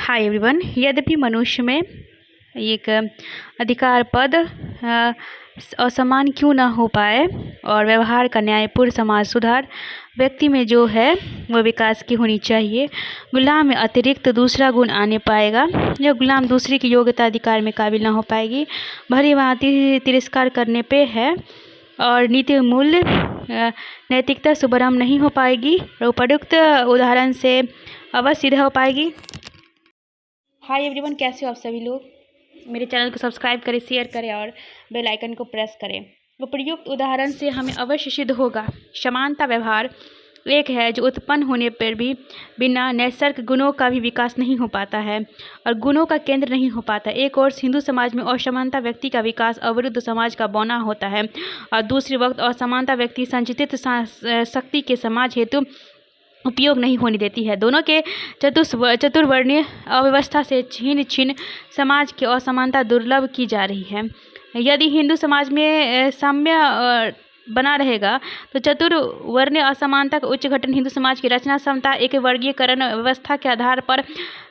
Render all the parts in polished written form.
Hi everyone. यद्यपि मनुष्य में एक अधिकार पद असमान क्यों ना हो पाए और व्यवहार का न्यायपूर्ण समाज सुधार व्यक्ति में जो है वो विकास की होनी चाहिए। गुलाम में अतिरिक्त दूसरा गुण आने पाएगा। जब गुलाम दूसरे की योग्यता अधिकार में काबिल ना हो पाएगी, भली भांति तिरस्कार करने पे है और नीति मूल्य नैतिकता शुभारंभ नहीं हो पाएगी और उपयुक्त उदाहरण से अवश्य सिद्ध हो पाएगी। हाय एवरीवन, कैसे हो आप सभी लोग। मेरे चैनल को सब्सक्राइब करें, शेयर करें और बेल आइकन को प्रेस करें। उपयुक्त उदाहरण से हमें अवश्य सिद्ध होगा। समानता व्यवहार एक है जो उत्पन्न होने पर भी बिना नैसर्गिक गुणों का भी विकास नहीं हो पाता है और गुणों का केंद्र नहीं हो पाता। एक और हिंदू समाज में असमानता व्यक्ति का विकास अवरुद्ध समाज का बौना होता है और दूसरे वक्त असमानता व्यक्ति संचित शक्ति के समाज हेतु उपयोग नहीं होने देती है। दोनों के चतुर्वर्णीय अव्यवस्था से छीन छीन समाज की असमानता दुर्लभ की जा रही है। यदि हिंदू समाज में साम्य बना रहेगा तो चतुर्वर्णीय असमानता का उच्च घटन हिंदू समाज की रचना क्षमता एक वर्गीकरण व्यवस्था के आधार पर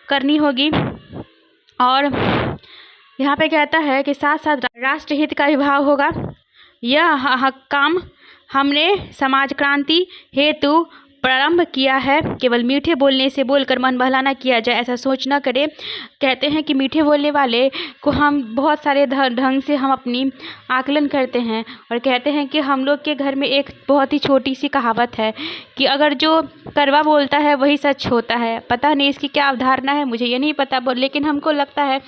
करनी होगी। और यहाँ पे कहता है कि साथ साथ राष्ट्रहित का विभाग होगा। यह काम हमने समाज क्रांति हेतु प्रारंभ किया है। केवल मीठे बोलने से बोलकर मन बहलाना किया जाए, ऐसा सोच न करें। कहते हैं कि मीठे बोलने वाले को हम बहुत सारे ढंग से हम अपनी आकलन करते हैं और कहते हैं कि हम लोग के घर में एक बहुत ही छोटी सी कहावत है कि अगर जो कड़वा बोलता है वही सच होता है। पता नहीं इसकी क्या अवधारणा है, मुझे ये नहीं पता, लेकिन हमको लगता है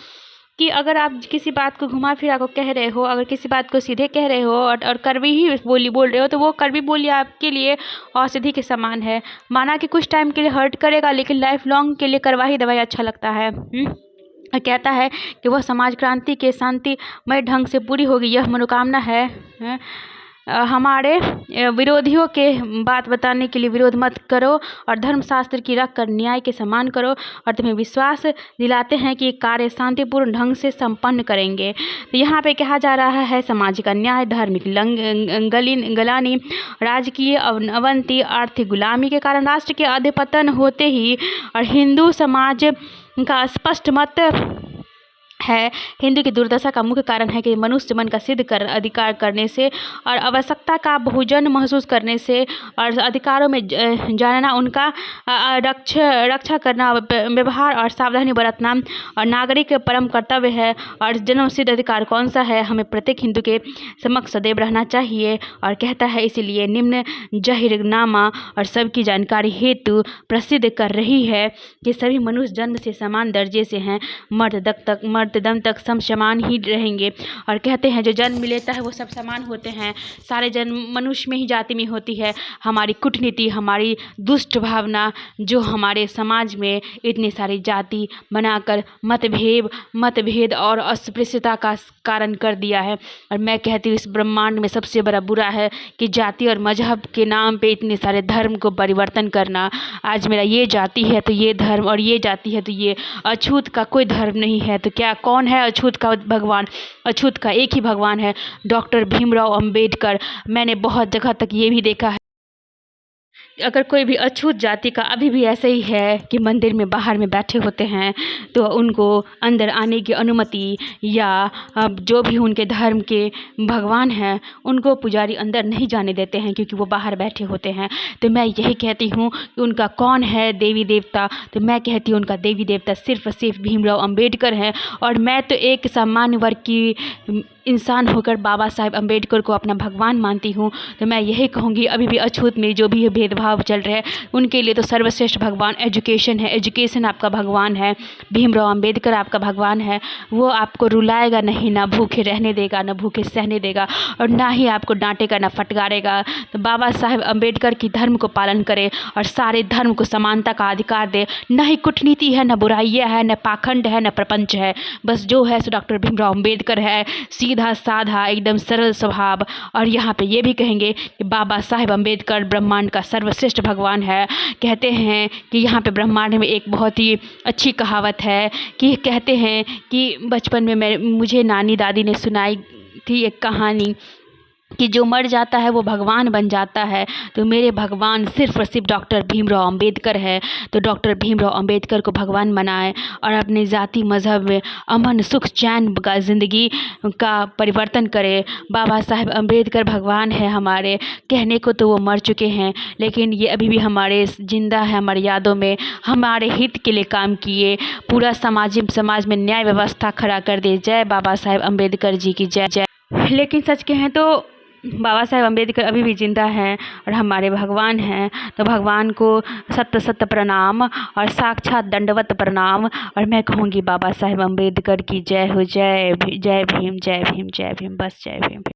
कि अगर आप किसी बात को घुमा फिरा को कह रहे हो, अगर किसी बात को सीधे कह रहे हो और कड़वी ही बोली बोल रहे हो, तो वो कड़वी बोली आपके लिए औषधि के समान है। माना कि कुछ टाइम के लिए हर्ट करेगा, लेकिन लाइफ लॉन्ग के लिए कड़वा ही दवाई अच्छा लगता है। और कहता है कि वह समाज क्रांति के शांतिमय ढंग से पूरी होगी, यह मनोकामना है। हमारे विरोधियों के बात बताने के लिए विरोध मत करो और धर्मशास्त्र की रख कर न्याय के सम्मान करो और तुम्हें विश्वास दिलाते हैं कि कार्य शांतिपूर्ण ढंग से संपन्न करेंगे। तो यहाँ पे कहा जा रहा है सामाजिक अन्याय, धार्मिक गलानी, राजकीय अवनति, आर्थिक गुलामी के कारण राष्ट्र के अधपतन होते ही और हिंदू समाज का स्पष्ट मत है हिंदू की दुर्दशा का मुख्य कारण है कि मनुष्य मन का सिद्ध कर अधिकार करने से और आवश्यकता का बहुजन महसूस करने से और अधिकारों में जानना, उनका रक्षा करना, व्यवहार और सावधानी बरतना और नागरिक परम कर्तव्य है। और जन्म सिद्ध अधिकार कौन सा है, हमें प्रत्येक हिंदू के समक्ष सदैव रहना चाहिए। और कहता है इसलिए निम्न जाहिरनामा और सबकी जानकारी हेतु प्रसिद्ध कर रही है कि सभी मनुष्य जन्म से समान दर्जे से हैं, मर्ददम तक समान ही रहेंगे। और कहते हैं जो जन्म लेता है वो सब समान होते हैं, सारे जन्म मनुष्य में ही जाति में होती है। हमारी कूटनीति, हमारी दुष्ट भावना जो हमारे समाज में इतनी सारी जाति बनाकर मतभेद और अस्पृश्यता का कारण कर दिया है। और मैं कहती हूँ इस ब्रह्मांड में सबसे बड़ा बुरा है कि जाति और मजहब के नाम पे इतने सारे धर्म को परिवर्तन करना। आज मेरा ये जाति है तो ये धर्म और ये जाति है तो ये, अछूत का कोई धर्म नहीं है। तो क्या कौन है अछूत का भगवान? अछूत का एक ही भगवान है, डॉक्टर भीमराव अंबेडकर। मैंने बहुत जगह तक ये भी देखा है अगर कोई भी अछूत जाति का अभी भी ऐसे ही है कि मंदिर में बाहर में बैठे होते हैं तो उनको अंदर आने की अनुमति, या जो भी उनके धर्म के भगवान हैं उनको पुजारी अंदर नहीं जाने देते हैं क्योंकि वो बाहर बैठे होते हैं। तो मैं यही कहती हूँ कि उनका कौन है देवी देवता? तो मैं कहती हूँ उनका देवी देवता सिर्फ और सिर्फ भीमराव अंबेडकर हैं। और मैं तो एक सामान्य वर्ग की इंसान होकर बाबा साहेब अम्बेडकर को अपना भगवान मानती हूँ। तो मैं यही कहूँगी अभी भी अछूत में जो भी भेदभाव चल रहे हैं उनके लिए तो सर्वश्रेष्ठ भगवान एजुकेशन है। एजुकेशन आपका भगवान है, भीमराव अंबेडकर आपका भगवान है। वो आपको रुलाएगा नहीं, ना भूखे रहने देगा, ना भूखे सहने देगा और ना ही आपको डांटेगा, ना फटकारेगा। तो बाबा साहेब अम्बेडकर की धर्म को पालन करें और सारे धर्म को समानता का अधिकार दे। न ही कूटनीति है, न बुराइयाँ है, न पाखंड है, न प्रपंच है। बस जो है सो डॉक्टर भीमराव अंबेडकर है, सीधा साधा एकदम सरल स्वभाव। और यहाँ पे ये भी कहेंगे कि बाबा साहेब अम्बेडकर ब्रह्मांड का सर्वश्रेष्ठ भगवान है। कहते हैं कि यहाँ पे ब्रह्मांड में एक बहुत ही अच्छी कहावत है कि कहते हैं कि बचपन में मुझे नानी दादी ने सुनाई थी एक कहानी कि जो मर जाता है वो भगवान बन जाता है। तो मेरे भगवान सिर्फ़ और सिर्फ डॉक्टर भीमराव अंबेडकर है। तो डॉक्टर भीमराव अंबेडकर को भगवान बनाएं और अपने ज़ाति मज़हब में अमन सुख चैन का ज़िंदगी का परिवर्तन करें। बाबा साहेब अंबेडकर भगवान है हमारे। कहने को तो वो मर चुके हैं, लेकिन ये अभी भी हमारे ज़िंदा है, हमारी यादों में। हमारे हित के लिए काम किए, पूरा समाज में न्याय व्यवस्था खड़ा कर दे। जय बाबा साहेब अंबेडकर जी की जय जय। लेकिन सच कहें तो बाबा साहेब अम्बेडकर अभी भी ज़िंदा हैं और हमारे भगवान हैं। तो भगवान को सत सत प्रणाम और साक्षात दंडवत प्रणाम। और मैं कहूँगी बाबा साहेब अम्बेडकर की जय हो। जय भीम, जय भीम, जय भीम, जय भीम, बस जय भीम।